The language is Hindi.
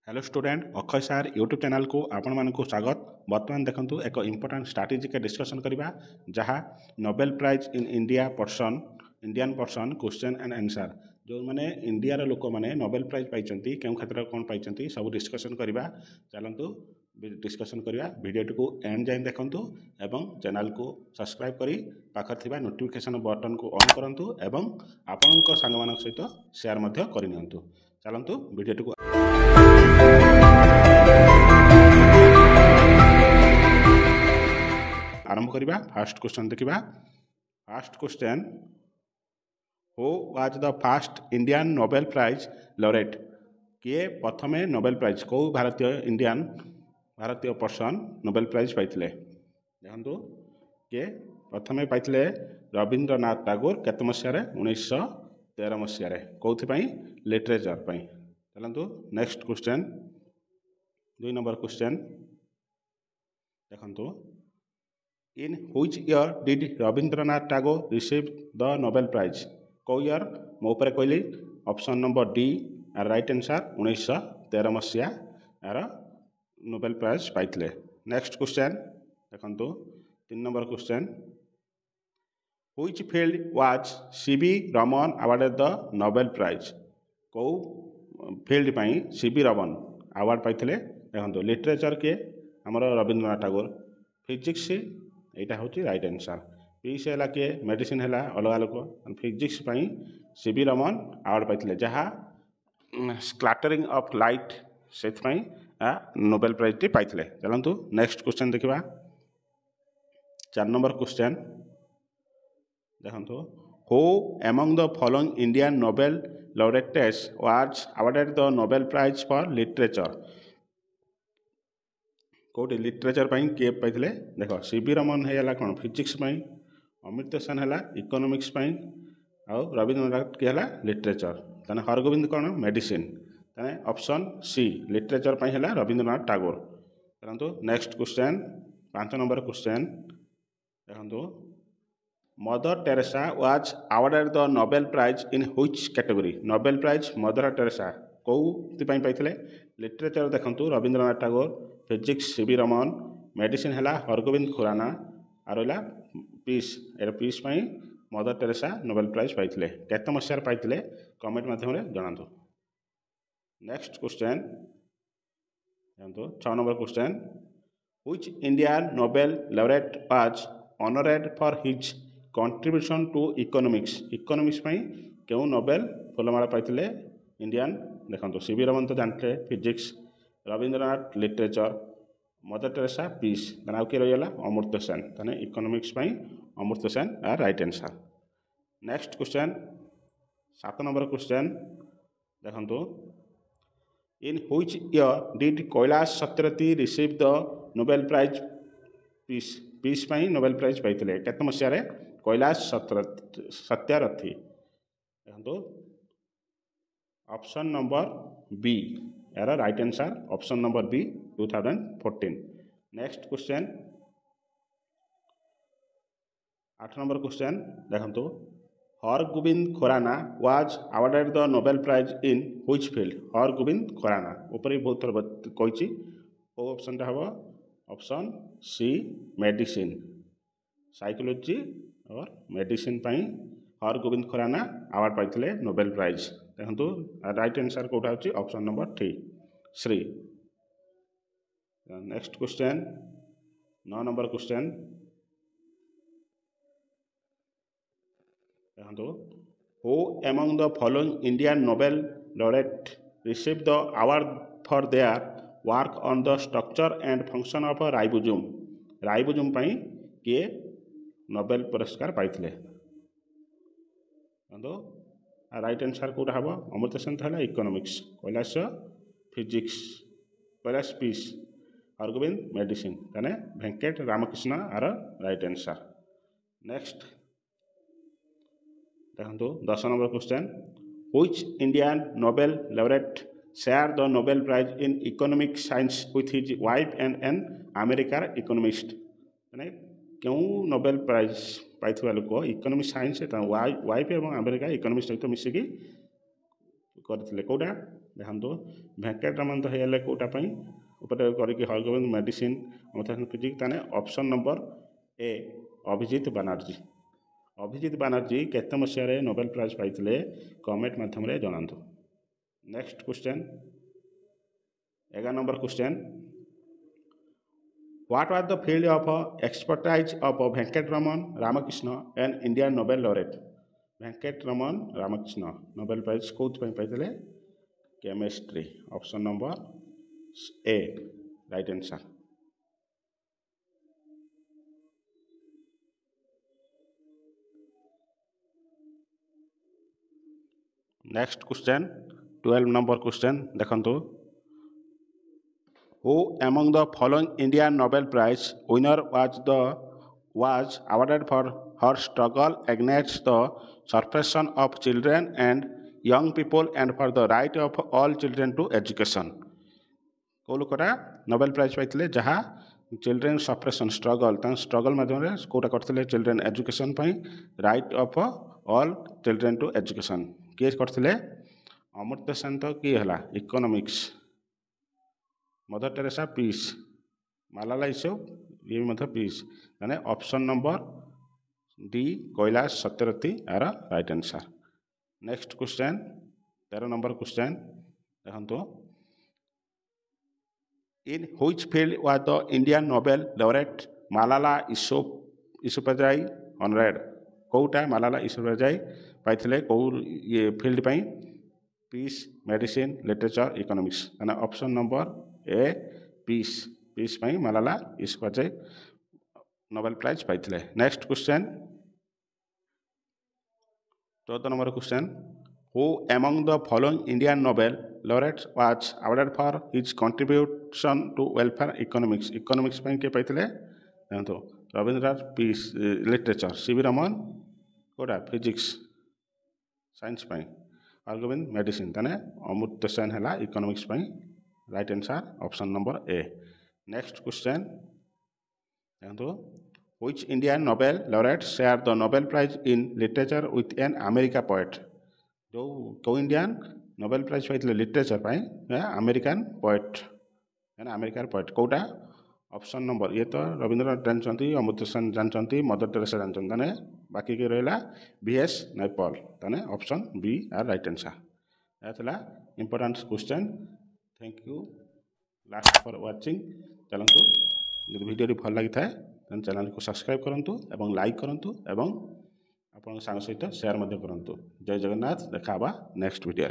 हेलो स्टूडेंट अक्षय सार यूट्यूब चैनल को आपण मानक स्वागत। बर्तमान देखंतु एक इंपोर्टेंट स्ट्रैटेजी के डिस्कशन करबा जहाँ Nobel prize in Indian person question and answer जो माने इंडिया रो लोक माने नोबेल प्राइज पाइचंती केउ क्षेत्र कोन पाइचंती सब डिस्कशन करबा। चलंतु डिस्कशन करबा वीडियो को एंड जाय देखंतु एवं चैनल को सब्सक्राइब करी पाखर थिबा नोटिफिकेशन बटन को ऑन करंतु एवं आपनक संग मानक सहित शेयर मध्य करिनियंतु। चलंतु वीडियो को आरंभ करिबा। फर्स्ट क्वेश्चन देखिबा। First question, who was the first Indian Nobel prize laureate? किए प्रथमे नोबेल प्राइज को भारतीय पर्सन नोबेल प्राइज पाइथिले देखंतु किए प्रथमे पाइथिले रविंद्रनाथ टैगोर केते मसिया रे 1913 मसिया रे कोथि पई लिटरेचर पई। चलंतु नेक्स्ट क्वेश्चन 2 नंबर क्वेश्चन देखंतु in which year did Rabindranath Tagore receive the Nobel prize? को ईयर मो ऊपर कहली option number D are right answer 1913 मसिया यार नोबेल प्राइज पाइथिले। नेक्स्ट क्वेश्चन देखंतु 3 number question, which field was CV Raman awarded the Nobel prize? को फील्ड पई सीवी रमन अवार्ड पाइथिले देखंतु लिटरेचर के हमर रविंद्रनाथ टैगोर, फिजिक्स एटा होची राइट आंसर, पीस हैला के मेडिसिन हैला अलग अलग फिजिक्स पई सीवी रमन अवार्ड पाइथिले जहा स्कैटरिंग ऑफ लाइट सेथ पई नोबेल प्राइज टी पाइथिले। चलंतु नेक्स्ट क्वेश्चन देखिबा। 4 नंबर क्वेश्चन देखंतु who among the following Indian Nobel laureates was awarded the Nobel prize for literature? कोटी लिटरेचर पई के पाइथिले देखो सीवी रमन हैला कोन फिजिक्स पई, अमर्त्य सेन हैला इकोनॉमिक्स पई आ रविंद्रनाथ के हैला लिटरेचर, तने हरगोविंद कोन मेडिसिन, तने ऑप्शन सी लिटरेचर पई हैला रविंद्रनाथ टैगोर। परंतु नेक्स्ट क्वेश्चन 5 नंबर क्वेश्चन देखंतु Mother Teresa was awarded the Nobel prize in which category? Nobel prize Mother Teresa कोथि पई पाइथिले? लिटरेचर देखंतु Rabindranath Tagore, physics CV Raman, medicine हैला हरगोविंद खुराना और हैला पीस पई मदर टेरेसा नोबेल प्राइज पाइथिले केते मसिया पाइथिले कमेंट माध्यम रे जणांतु। नेक्स्ट क्वेश्चन जानतो 6 number question, which Indian Nobel laureate was honoured for his contribution to economics? Economics पई केउ नोबेल फुलमाला पाइथिले इंडियन देखंतु सीवी रमन तो जानते physics, Rabindranath literature, Mother Teresa peace, तने के रहिला अमर्त्य सेन, तने इकोनॉमिक्स पई Amartya Sen are right answer. Next question 7 number question देखंतु in which year did Kailash Satyarthi receive the Nobel prize peace पई नोबेल प्राइज पाइथिले केते मसिया रे? कैलाश सत्यार्थी देखंतु ऑप्शन नंबर बी यार right answer option number B 2014। Next question 8 number question देखंतु Hargobind Khorana was awarded the Nobel prize in which field? Hargobind Khorana ऊपर बहुत थोर कहिछि ओ ऑप्शन टा हबो ऑप्शन सी मेडिसिन, साइकोलॉजी और मेडिसिन पई हरगोविंद खुराना अवार्ड पाइथिले नोबेल प्राइज देखंतु राइट आंसर कोटा होछि option number 3। Next question 9 number question देखंतु who among the following Indian Nobel laureate receive the award for their work on the structure and function of ribosome? Ribosome पई किए नोबेल पुरस्कार पाइथिले देखंतु राइट आंसर कोटा हबो अमर्त्य सेन था economics, Kailash physics, Kailash peace, Hargobind medicine, तने Venkat Ramakrishna are right answer. Next देखंतु 10 number question, which Indian Nobel laureate share the Nobel prize in economic science with his wife and an अमेरिकार इकोनॉमिस्ट? तने क्यों नोबेल प्राइज पाइथुवा लोक इकोनॉमिक साइंस वाइफ एवं अमेरिका इकोनॉमिस्ट सहित मिसिकी करथिले कोडा देखो वेंकटरमण तो है कौटा उपरे करके हरगोविंद मेडिसिन अमृता फिजिक्स ताने option number A Abhijit Banerjee. Abhijit Banerjee केते मसीह नोबेल प्राइज पाइथिले कमेंट माध्यम रे जणांतु। Next question 11 number question what was the field of expertise of Venkatraman Ramakrishna and Indian Nobel laureate. Venkatraman Ramakrishna Nobel prize कौथ पाइथिले chemistry. Option number A right answer. Next question 12 number question देखंतु who among the following Indian Nobel prize winner was awarded for her struggle against the suppression of children and young people and for the right of all children to education। को लोकटा नोबेल प्राइज पाइथिले जहा चिल्ड्रेन सप्रेशन स्ट्रगल माध्यम कोटा करथिले children education right of all children to education किए करथिले अमर्त्य सेन तो किए हला इकोनॉमिक्स मदर टेरेसा पीस मालाला यूसुफ ये भी पीस माने option number D Kailash Satyavati are right answer. Next question 13 number question देखो in which field was the Indian Nobel laureate Malala Yousafzai honoured. कौटा मालाला यूसुफजई पाइथिले कौ ये फील्ड पाई पीस मेडिसिन लिटरेचर इकोनॉमिक्स माने ऑप्शन नंबर ए पीस पाई मालाला यूसुफजई नोबेल प्राइज पाइथिले। Next question 14 number question who among the following Indian Nobel laureate was awarded for his contribution to welfare economics. Economics के पाइथिले देखो Rabindranath peace literature CV Raman कोटा फिजिक्स साइंस हरगोविंद मेडिसिन ताने अमृत्य सेन है economics right answer option number A. Next question देखो which Indian Nobel laureate share the Nobel prize in literature with an America poet. जो कौ इंडियन नोबेल प्राइज पाइथिले लिटरेचर अमेरिकन पोएट अमेरिकार पोएट कौटा ऑप्शन नंबर ये तो रविंद्रनाथ जानते अमृत्य सेन जानते मदर टेरेसा जानते ताने बाकी के रहा VS नायपॉल ताने option B are right answer. यह important question. Thank you last for watching. चलतु जो वीडियो भल लगी था चैनल को सब्सक्राइब करूँ और लाइक करूँ और आप सांग सहित शेयर करूँ। जय जगन्नाथ देखा नेक्स्ट वीडियो।